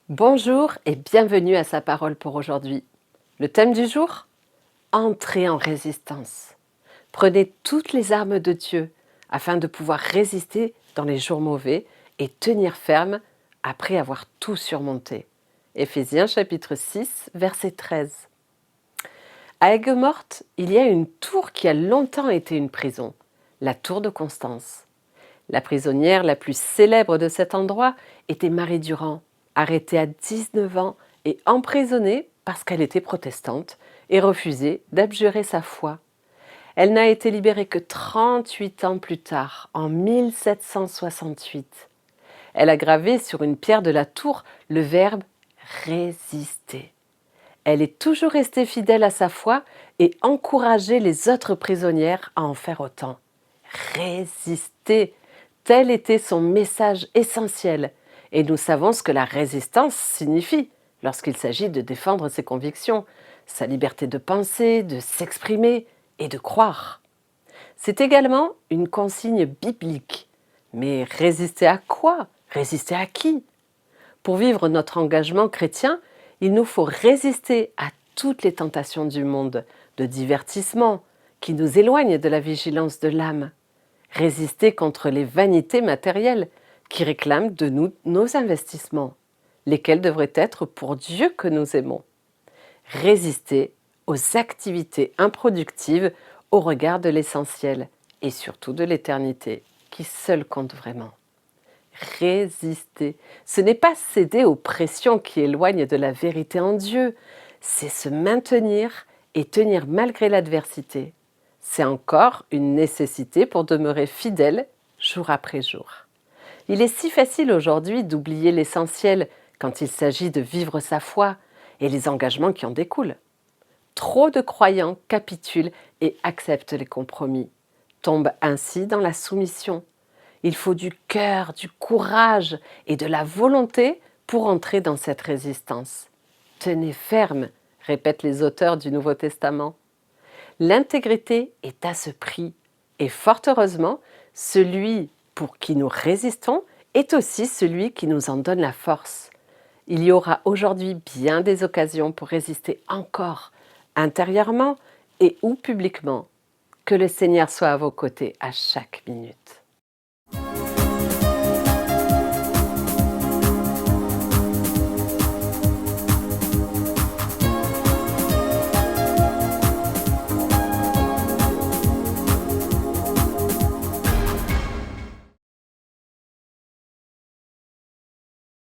Bonjour et bienvenue à Sa Parole pour aujourd'hui. Le thème du jour? Entrez en résistance. Prenez toutes les armes de Dieu afin de pouvoir résister dans les jours mauvais et tenir ferme après avoir tout surmonté. Éphésiens chapitre 6, verset 13. À Aigues-Mortes, il y a une tour qui a longtemps été une prison, la tour de Constance. La prisonnière la plus célèbre de cet endroit était Marie Durand, arrêtée à 19 ans et emprisonnée parce qu'elle était protestante et refusait d'abjurer sa foi. Elle n'a été libérée que 38 ans plus tard, en 1768. Elle a gravé sur une pierre de la tour le verbe résister. Elle est toujours restée fidèle à sa foi et encourageait les autres prisonnières à en faire autant. Résister, tel était son message essentiel. Et nous savons ce que la résistance signifie lorsqu'il s'agit de défendre ses convictions, sa liberté de penser, de s'exprimer et de croire. C'est également une consigne biblique. Mais résister à quoi? Résister à qui? Pour vivre notre engagement chrétien, il nous faut résister à toutes les tentations du monde, de divertissement, qui nous éloignent de la vigilance de l'âme. Résister contre les vanités matérielles qui réclament de nous nos investissements, lesquels devraient être pour Dieu que nous aimons. Résister aux activités improductives au regard de l'essentiel et surtout de l'éternité, qui seul compte vraiment. Résister, ce n'est pas céder aux pressions qui éloignent de la vérité en Dieu, c'est se maintenir et tenir malgré l'adversité. C'est encore une nécessité pour demeurer fidèle jour après jour. Il est si facile aujourd'hui d'oublier l'essentiel quand il s'agit de vivre sa foi et les engagements qui en découlent. Trop de croyants capitulent et acceptent les compromis, tombent ainsi dans la soumission. Il faut du cœur, du courage et de la volonté pour entrer dans cette résistance. Tenez ferme, répètent les auteurs du Nouveau Testament. L'intégrité est à ce prix et fort heureusement, celui pour qui nous résistons est aussi celui qui nous en donne la force. Il y aura aujourd'hui bien des occasions pour résister encore, intérieurement et ou publiquement. Que le Seigneur soit à vos côtés à chaque minute.